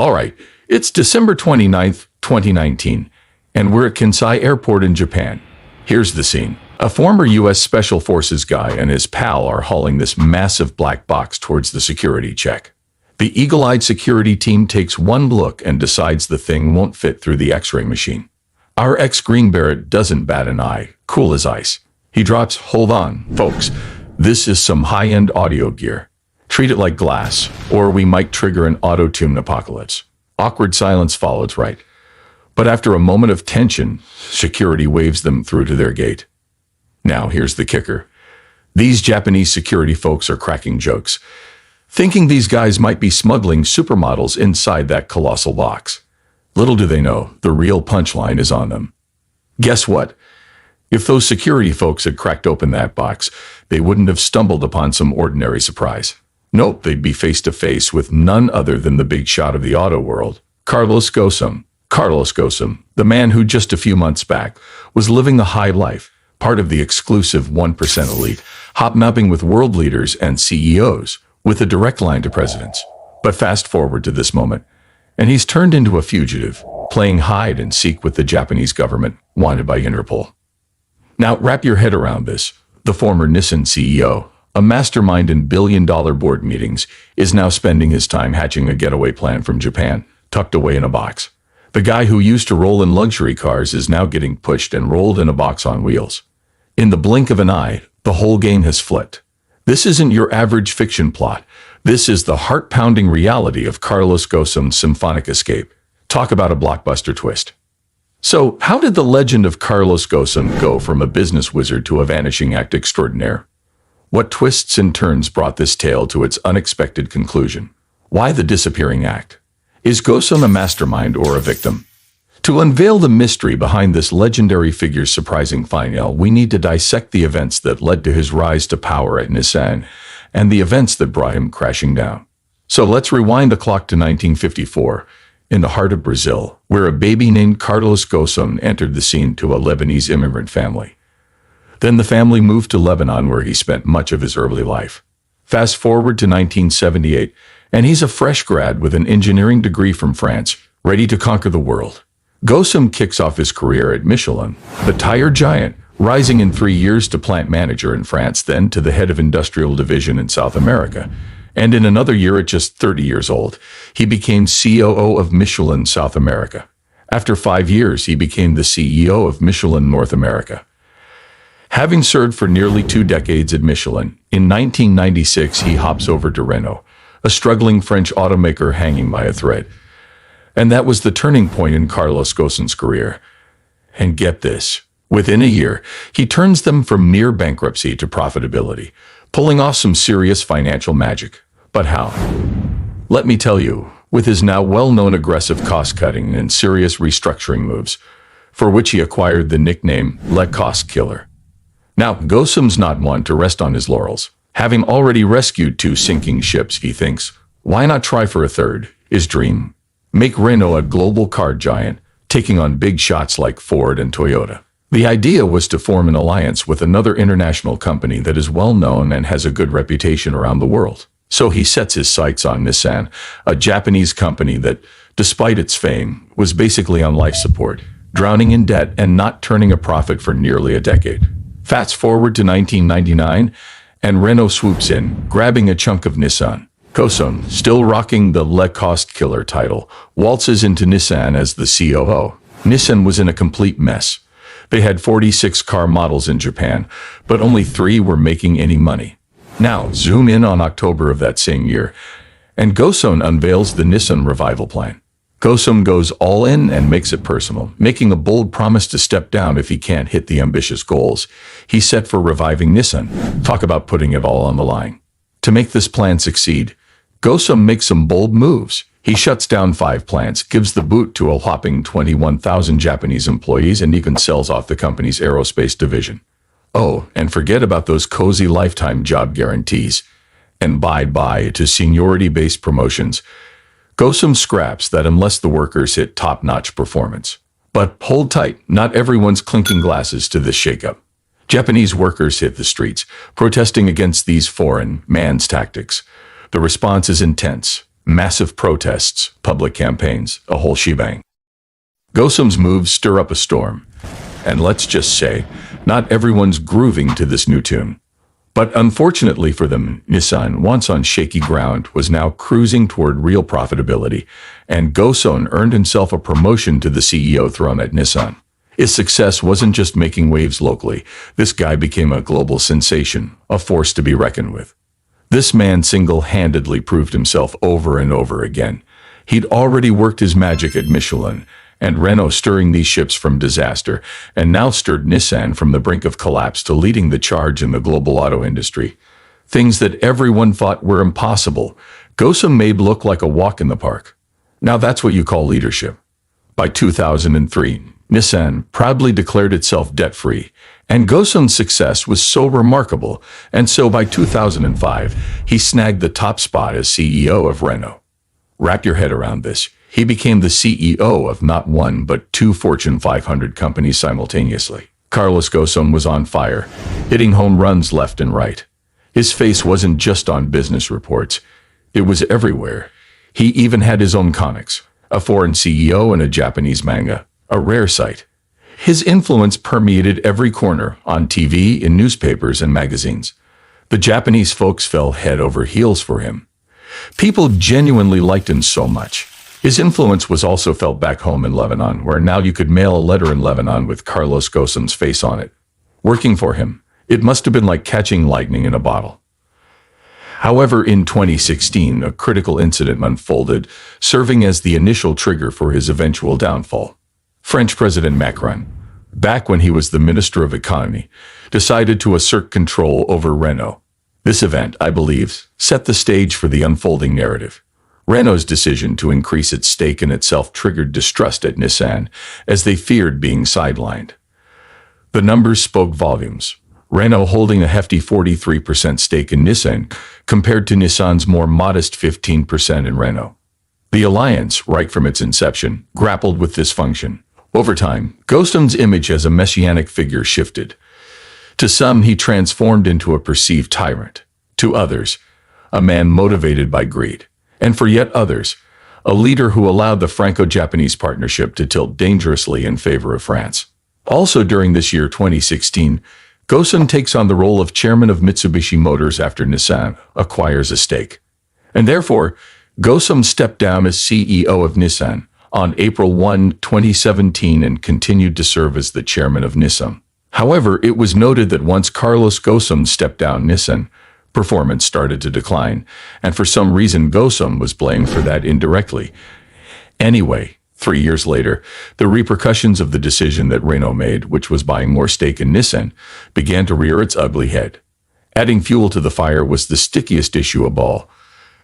All right, it's December 29th, 2019, and we're at Kansai Airport in Japan. Here's the scene. A former U.S. Special Forces guy and his pal are hauling this massive black box towards the security check. The eagle-eyed security team takes one look and decides the thing won't fit through the X-ray machine. Our ex-Green Beret doesn't bat an eye, cool as ice. He drops, "Hold on, folks. This is some high-end audio gear. Treat it like glass, or we might trigger an auto-tune apocalypse." Awkward silence follows, right? But after a moment of tension, security waves them through to their gate. Now, here's the kicker. These Japanese security folks are cracking jokes, thinking these guys might be smuggling supermodels inside that colossal box. Little do they know, the real punchline is on them. Guess what? If those security folks had cracked open that box, they wouldn't have stumbled upon some ordinary surprise. Nope, they'd be face to face with none other than the big shot of the auto world, Carlos Ghosn. Carlos Ghosn, the man who just a few months back was living the high life, part of the exclusive 1% elite, hobnobbing with world leaders and CEOs, with a direct line to presidents. But fast forward to this moment, and he's turned into a fugitive, playing hide and seek with the Japanese government, wanted by Interpol. Now, wrap your head around this. The former Nissan CEO, a mastermind in billion-dollar board meetings, is now spending his time hatching a getaway plan from Japan, tucked away in a box. The guy who used to roll in luxury cars is now getting pushed and rolled in a box on wheels. In the blink of an eye, the whole game has flipped. This isn't your average fiction plot. This is the heart-pounding reality of Carlos Ghosn's symphonic escape. Talk about a blockbuster twist. So, how did the legend of Carlos Ghosn go from a business wizard to a vanishing act extraordinaire? What twists and turns brought this tale to its unexpected conclusion? Why the disappearing act? Is Ghosn a mastermind or a victim? To unveil the mystery behind this legendary figure's surprising final, we need to dissect the events that led to his rise to power at Nissan and the events that brought him crashing down. So let's rewind the clock to 1954, in the heart of Brazil, where a baby named Carlos Ghosn entered the scene to a Lebanese immigrant family. Then the family moved to Lebanon, where he spent much of his early life. Fast forward to 1978, and he's a fresh grad with an engineering degree from France, ready to conquer the world. Ghosn kicks off his career at Michelin, the tire giant, rising in 3 years to plant manager in France, then to the head of industrial division in South America. And in another year, at just 30 years old, he became COO of Michelin South America. After 5 years, he became the CEO of Michelin North America. Having served for nearly 2 decades at Michelin, in 1996 he hops over to Renault, a struggling French automaker hanging by a thread. And that was the turning point in Carlos Ghosn's career. And get this, within a year, he turns them from near bankruptcy to profitability, pulling off some serious financial magic. But how? Let me tell you, with his now well-known aggressive cost-cutting and serious restructuring moves, for which he acquired the nickname Le Cost Killer. Now, Ghosn's not one to rest on his laurels. Having already rescued 2 sinking ships, he thinks, why not try for a third? His dream: make Renault a global car giant, taking on big shots like Ford and Toyota. The idea was to form an alliance with another international company that is well known and has a good reputation around the world. So he sets his sights on Nissan, a Japanese company that, despite its fame, was basically on life support, drowning in debt and not turning a profit for nearly a decade. Fast forward to 1999, and Renault swoops in, grabbing a chunk of Nissan. Ghosn, still rocking the Le Cost Killer title, waltzes into Nissan as the COO. Nissan was in a complete mess. They had 46 car models in Japan, but only 3 were making any money. Now, zoom in on October of that same year, and Ghosn unveils the Nissan revival plan. Ghosn goes all in and makes it personal, making a bold promise to step down if he can't hit the ambitious goals he set for reviving Nissan. Talk about putting it all on the line. To make this plan succeed, Ghosn makes some bold moves. He shuts down 5 plants, gives the boot to a whopping 21,000 Japanese employees, and even sells off the company's aerospace division. Oh, and forget about those cozy lifetime job guarantees and bye-bye to seniority-based promotions. Ghosn scraps that unless the workers hit top-notch performance. But hold tight, not everyone's clinking glasses to this shakeup. Japanese workers hit the streets, protesting against these foreign man's tactics. The response is intense. Massive protests, public campaigns, a whole shebang. Ghosn's moves stir up a storm. And let's just say, not everyone's grooving to this new tune. But unfortunately for them, Nissan, once on shaky ground, was now cruising toward real profitability, and Ghosn earned himself a promotion to the CEO throne at Nissan. His success wasn't just making waves locally. This guy became a global sensation, a force to be reckoned with. This man single-handedly proved himself over and over again. He'd already worked his magic at Michelin and Renault, stirring these ships from disaster, and now stirred Nissan from the brink of collapse to leading the charge in the global auto industry. Things that everyone thought were impossible, Ghosn made look like a walk in the park. Now that's what you call leadership. By 2003, Nissan proudly declared itself debt-free, and Ghosn's success was so remarkable, and so by 2005, he snagged the top spot as CEO of Renault. Wrap your head around this. He became the CEO of not one but two Fortune 500 companies simultaneously. Carlos Ghosn was on fire, hitting home runs left and right. His face wasn't just on business reports. It was everywhere. He even had his own comics, a foreign CEO and a Japanese manga, a rare sight. His influence permeated every corner, on TV, in newspapers and magazines. The Japanese folks fell head over heels for him. People genuinely liked him so much. His influence was also felt back home in Lebanon, where now you could mail a letter in Lebanon with Carlos Ghosn's face on it. Working for him, it must have been like catching lightning in a bottle. However, in 2016, a critical incident unfolded, serving as the initial trigger for his eventual downfall. French President Macron, back when he was the Minister of Economy, decided to assert control over Renault. This event, I believe, set the stage for the unfolding narrative. Renault's decision to increase its stake in itself triggered distrust at Nissan, as they feared being sidelined. The numbers spoke volumes. Renault holding a hefty 43% stake in Nissan, compared to Nissan's more modest 15% in Renault. The alliance, right from its inception, grappled with this function. Over time, Ghosn's image as a messianic figure shifted. To some, he transformed into a perceived tyrant. To others, a man motivated by greed. And for yet others, a leader who allowed the Franco-Japanese partnership to tilt dangerously in favor of France. Also during this year 2016, Ghosn takes on the role of chairman of Mitsubishi Motors after Nissan acquires a stake. And therefore, Ghosn stepped down as CEO of Nissan on April 1, 2017 and continued to serve as the chairman of Nissan. However, it was noted that once Carlos Ghosn stepped down Nissan, performance started to decline, and for some reason Ghosn was blamed for that indirectly. Anyway, 3 years later, the repercussions of the decision that Renault made, which was buying more stake in Nissan, began to rear its ugly head. Adding fuel to the fire was the stickiest issue of all,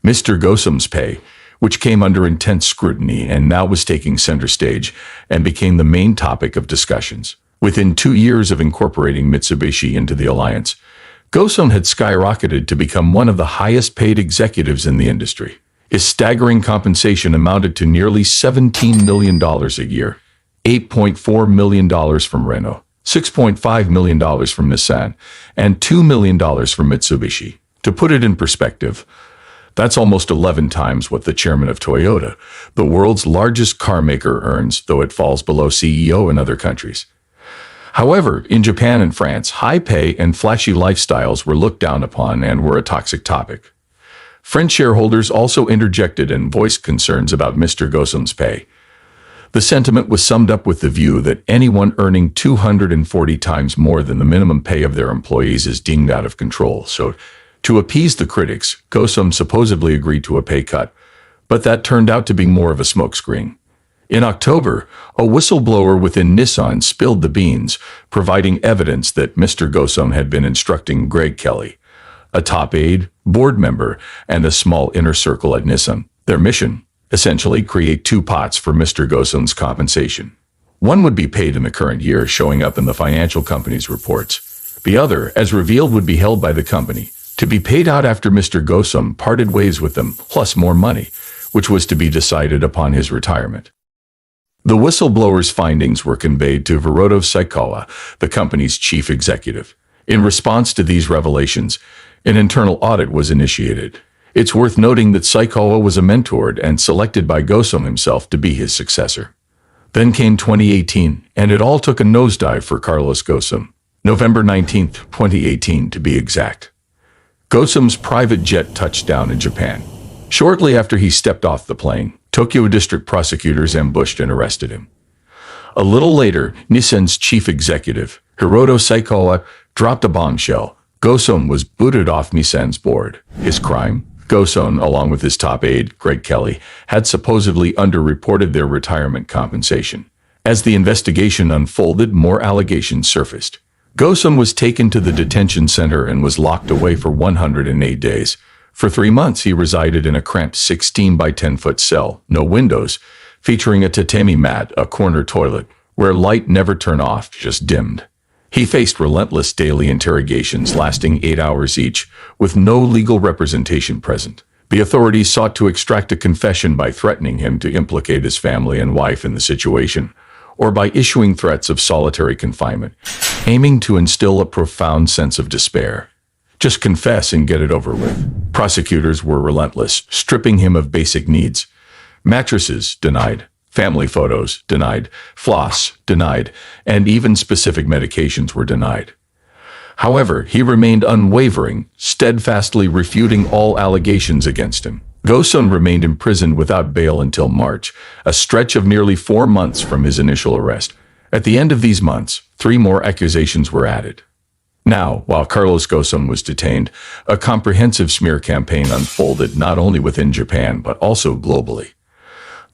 Mr. Ghosn's pay, which came under intense scrutiny and now was taking center stage and became the main topic of discussions. Within 2 years of incorporating Mitsubishi into the alliance, Ghosn had skyrocketed to become one of the highest-paid executives in the industry. His staggering compensation amounted to nearly $17 million a year, $8.4 million from Renault, $6.5 million from Nissan, and $2 million from Mitsubishi. To put it in perspective, that's almost 11 times what the chairman of Toyota, the world's largest car maker, earns, though it falls below CEO in other countries. However, in Japan and France, high pay and flashy lifestyles were looked down upon and were a toxic topic. French shareholders also interjected and voiced concerns about Mr. Ghosn's pay. The sentiment was summed up with the view that anyone earning 240 times more than the minimum pay of their employees is deemed out of control. So, to appease the critics, Ghosn supposedly agreed to a pay cut, but that turned out to be more of a smokescreen. In October, a whistleblower within Nissan spilled the beans, providing evidence that Mr. Ghosn had been instructing Greg Kelly, a top aide, board member, and a small inner circle at Nissan. Their mission, essentially create two pots for Mr. Ghosn's compensation. One would be paid in the current year, showing up in the financial company's reports. The other, as revealed, would be held by the company, to be paid out after Mr. Ghosn parted ways with them, plus more money, which was to be decided upon his retirement. The whistleblower's findings were conveyed to Virotov Saikawa, the company's chief executive. In response to these revelations, an internal audit was initiated. It's worth noting that Saikoa was a mentored and selected by ghosn himself to be his successor. Then came 2018, and it all took a nosedive for Carlos Ghosn. November 19th, 2018 to be exact. Ghosn's private jet touched down in Japan. Shortly after he stepped off the plane, Tokyo district prosecutors ambushed and arrested him. A little later, Nissan's chief executive, Hiroto Saikoa, dropped a bombshell. Ghosn was booted off Nissan's board. His crime? Ghosn, along with his top aide, Greg Kelly, had supposedly underreported their retirement compensation. As the investigation unfolded, more allegations surfaced. Ghosn was taken to the detention center and was locked away for 108 days. For 3 months, he resided in a cramped 16 by 10-foot cell, no windows, featuring a tatami mat, a corner toilet, where light never turned off, just dimmed. He faced relentless daily interrogations lasting 8 hours each, with no legal representation present. The authorities sought to extract a confession by threatening him to implicate his family and wife in the situation, or by issuing threats of solitary confinement, aiming to instill a profound sense of despair. Just confess and get it over with. Prosecutors were relentless, stripping him of basic needs. Mattresses, denied. Family photos, denied. Floss, denied. And even specific medications were denied. However, he remained unwavering, steadfastly refuting all allegations against him. Ghosn remained imprisoned without bail until March, a stretch of nearly 4 months from his initial arrest. At the end of these months, 3 more accusations were added. Now, while Carlos Ghosn was detained, a comprehensive smear campaign unfolded not only within Japan but also globally.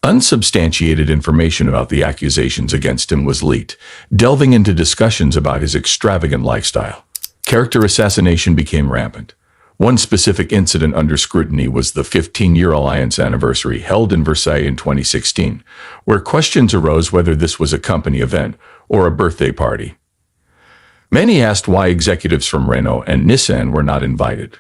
Unsubstantiated information about the accusations against him was leaked, delving into discussions about his extravagant lifestyle. Character assassination became rampant. One specific incident under scrutiny was the 15-year alliance anniversary held in Versailles in 2016, where questions arose whether this was a company event or a birthday party. Many asked why executives from Renault and Nissan were not invited.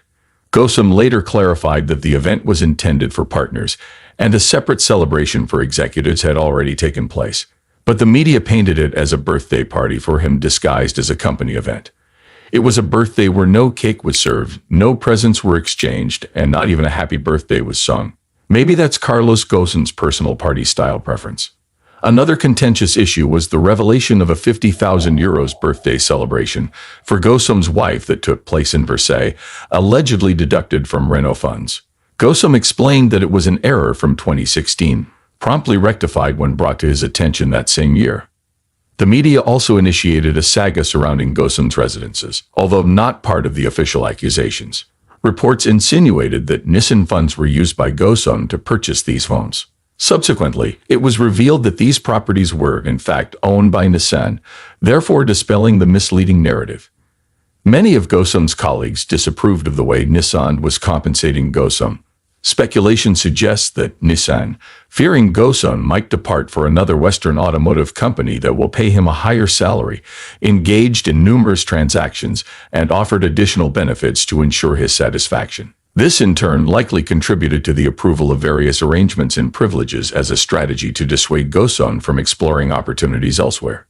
Ghosn later clarified that the event was intended for partners, and a separate celebration for executives had already taken place. But the media painted it as a birthday party for him disguised as a company event. It was a birthday where no cake was served, no presents were exchanged, and not even a happy birthday was sung. Maybe that's Carlos Ghosn's personal party style preference. Another contentious issue was the revelation of a €50,000 birthday celebration for Ghosn's wife that took place in Versailles, allegedly deducted from Renault funds. Ghosn explained that it was an error from 2016, promptly rectified when brought to his attention that same year. The media also initiated a saga surrounding Ghosn's residences, although not part of the official accusations. Reports insinuated that Nissan funds were used by Ghosn to purchase these homes. Subsequently, it was revealed that these properties were, in fact, owned by Nissan, therefore dispelling the misleading narrative. Many of Ghosn's colleagues disapproved of the way Nissan was compensating Ghosn. Speculation suggests that Nissan, fearing Ghosn might depart for another Western automotive company that will pay him a higher salary, engaged in numerous transactions and offered additional benefits to ensure his satisfaction. This in turn likely contributed to the approval of various arrangements and privileges as a strategy to dissuade Ghosn from exploring opportunities elsewhere.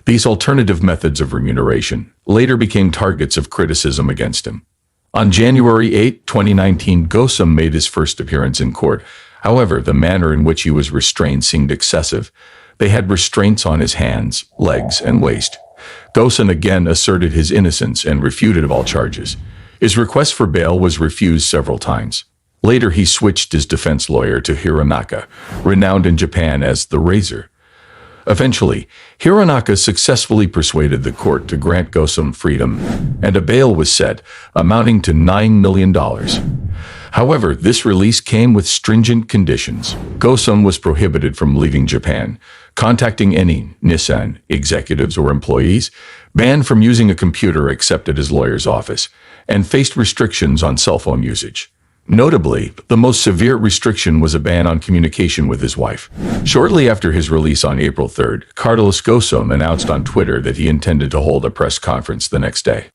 These alternative methods of remuneration later became targets of criticism against him. On January 8, 2019, Ghosn made his first appearance in court. However, the manner in which he was restrained seemed excessive. They had restraints on his hands, legs, and waist. Ghosn again asserted his innocence and refuted all charges. His request for bail was refused several times. Later, he switched his defense lawyer to Hironaka, renowned in Japan as the Razor. Eventually, Hironaka successfully persuaded the court to grant Ghosn freedom, and a bail was set, amounting to $9 million. However, this release came with stringent conditions. Ghosn was prohibited from leaving Japan, contacting any Nissan executives or employees, banned from using a computer except at his lawyer's office, and faced restrictions on cell phone usage. Notably, the most severe restriction was a ban on communication with his wife. Shortly after his release on April 3rd, Carlos Ghosn announced on Twitter that he intended to hold a press conference the next day.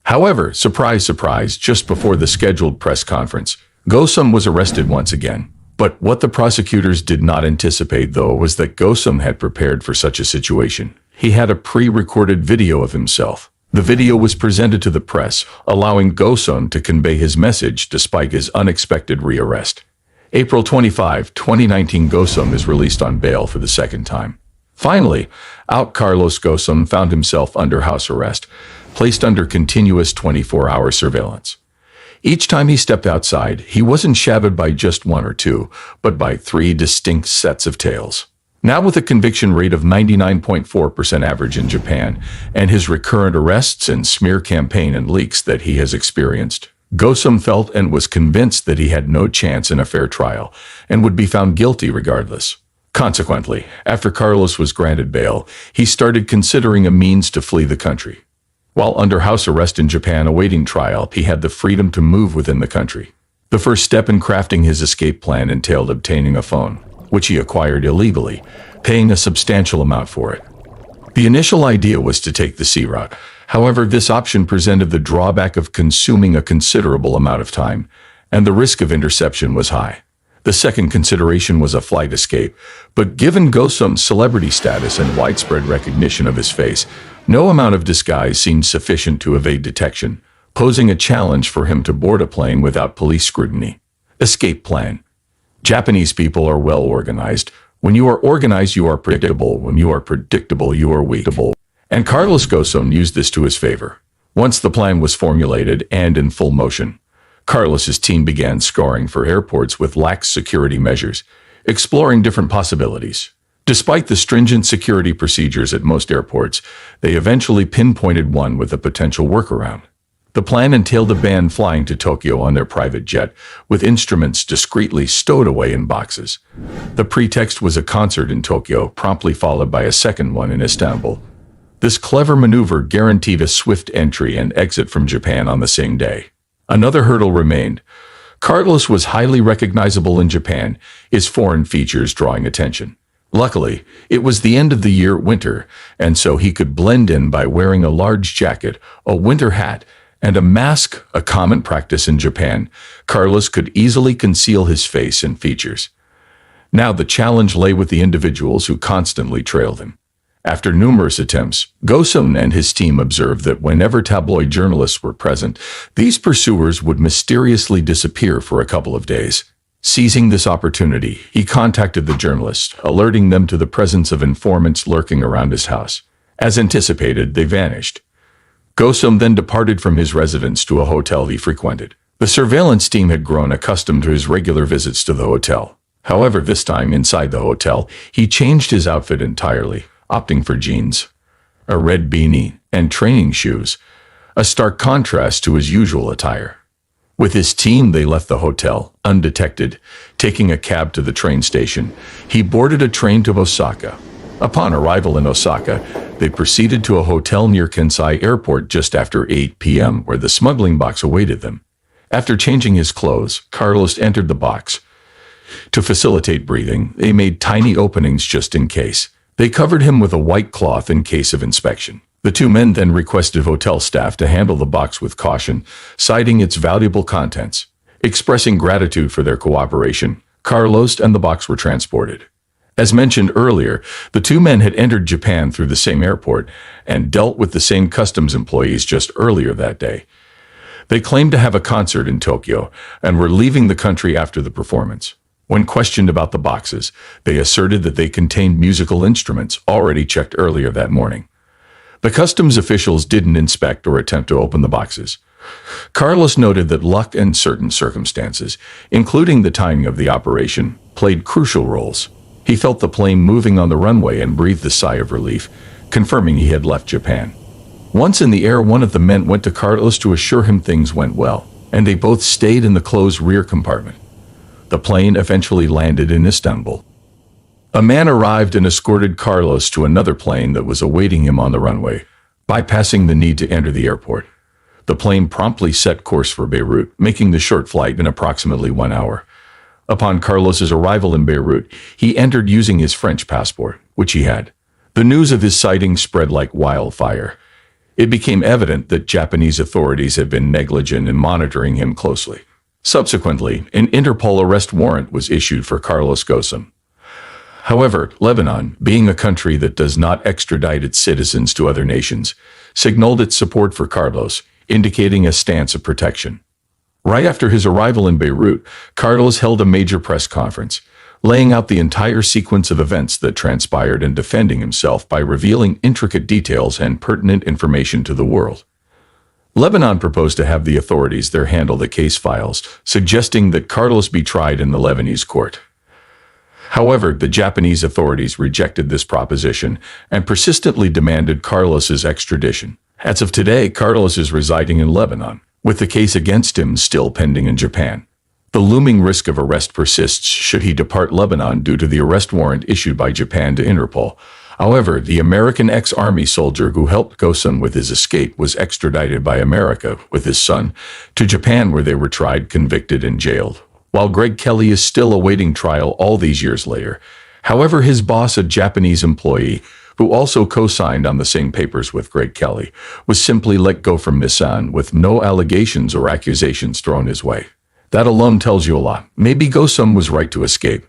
However, surprise, surprise, just before the scheduled press conference, Ghosn was arrested once again. But what the prosecutors did not anticipate, though, was that Ghosn had prepared for such a situation. He had a pre-recorded video of himself. The video was presented to the press, allowing ghosn to convey his message despite his unexpected rearrest. April 25, 2019, ghosn is released on bail for the second time. Finally, out Carlos Ghosn found himself under house arrest, placed under continuous 24-hour surveillance. Each time he stepped outside, he wasn't shadowed by just one or two, but by three distinct sets of tails. Now with a conviction rate of 99.4% average in Japan, and his recurrent arrests and smear campaign and leaks that he has experienced, ghosn felt and was convinced that he had no chance in a fair trial, and would be found guilty regardless. Consequently, after Carlos was granted bail, he started considering a means to flee the country. While under house arrest in Japan awaiting trial, he had the freedom to move within the country. The first step in crafting his escape plan entailed obtaining a phone, which he acquired illegally, paying a substantial amount for it. The initial idea was to take the sea route. However, this option presented the drawback of consuming a considerable amount of time, and the risk of interception was high. The second consideration was a flight escape, but given ghosn's celebrity status and widespread recognition of his face, no amount of disguise seemed sufficient to evade detection, posing a challenge for him to board a plane without police scrutiny. Escape plan. Japanese people are well organized. When you are organized, you are predictable. When you are predictable, you are weak. And Carlos Ghosn used this to his favor. Once the plan was formulated and in full motion, Carlos's team began scouring for airports with lax security measures, exploring different possibilities. Despite the stringent security procedures at most airports, they eventually pinpointed one with a potential workaround. The plan entailed a band flying to Tokyo on their private jet, with instruments discreetly stowed away in boxes. The pretext was a concert in Tokyo, promptly followed by a second one in Istanbul. This clever maneuver guaranteed a swift entry and exit from Japan on the same day. Another hurdle remained. Carlos was highly recognizable in Japan, his foreign features drawing attention. Luckily, it was the end of the year, winter, and so he could blend in by wearing a large jacket, a winter hat, and a mask, a common practice in Japan. Carlos could easily conceal his face and features. Now the challenge lay with the individuals who constantly trailed him. After numerous attempts, Ghosn and his team observed that whenever tabloid journalists were present, these pursuers would mysteriously disappear for a couple of days. Seizing this opportunity, he contacted the journalists, alerting them to the presence of informants lurking around his house. As anticipated, they vanished. Ghosn then departed from his residence to a hotel he frequented. The surveillance team had grown accustomed to his regular visits to the hotel. However, this time, inside the hotel, he changed his outfit entirely, opting for jeans, a red beanie, and training shoes, a stark contrast to his usual attire. With his team, they left the hotel, undetected. Taking a cab to the train station, he boarded a train to Osaka. Upon arrival in Osaka, they proceeded to a hotel near Kansai Airport just after 8 p.m., where the smuggling box awaited them. After changing his clothes, Carlos entered the box. To facilitate breathing, they made tiny openings just in case. They covered him with a white cloth in case of inspection. The two men then requested hotel staff to handle the box with caution, citing its valuable contents. Expressing gratitude for their cooperation, Carlos and the box were transported. As mentioned earlier, the two men had entered Japan through the same airport and dealt with the same customs employees just earlier that day. They claimed to have a concert in Tokyo and were leaving the country after the performance. When questioned about the boxes, they asserted that they contained musical instruments already checked earlier that morning. The customs officials didn't inspect or attempt to open the boxes. Carlos noted that luck and certain circumstances, including the timing of the operation, played crucial roles. He felt the plane moving on the runway and breathed a sigh of relief, confirming he had left Japan. Once in the air, one of the men went to Carlos to assure him things went well, and they both stayed in the closed rear compartment. The plane eventually landed in Istanbul. A man arrived and escorted Carlos to another plane that was awaiting him on the runway, bypassing the need to enter the airport. The plane promptly set course for Beirut, making the short flight in approximately 1 hour. Upon Carlos's arrival in Beirut, he entered using his French passport, which he had. The news of his sighting spread like wildfire. It became evident that Japanese authorities had been negligent in monitoring him closely. Subsequently, an Interpol arrest warrant was issued for Carlos Ghosn. However, Lebanon, being a country that does not extradite its citizens to other nations, signaled its support for Carlos, indicating a stance of protection. Right after his arrival in Beirut, Carlos held a major press conference, laying out the entire sequence of events that transpired and defending himself by revealing intricate details and pertinent information to the world. Lebanon proposed to have the authorities there handle the case files, suggesting that Carlos be tried in the Lebanese court. However, the Japanese authorities rejected this proposition and persistently demanded Carlos's extradition. As of today, Carlos is residing in Lebanon, with the case against him still pending in Japan. The looming risk of arrest persists should he depart Lebanon due to the arrest warrant issued by Japan to Interpol. However, the American ex-army soldier who helped ghosn with his escape was extradited by America, with his son, to Japan where they were tried, convicted, and jailed, while Greg Kelly is still awaiting trial all these years later. However, his boss, a Japanese employee, who also co-signed on the same papers with Greg Kelly, was simply let go from Nissan with no allegations or accusations thrown his way. That alone tells you a lot. Maybe ghosn was right to escape.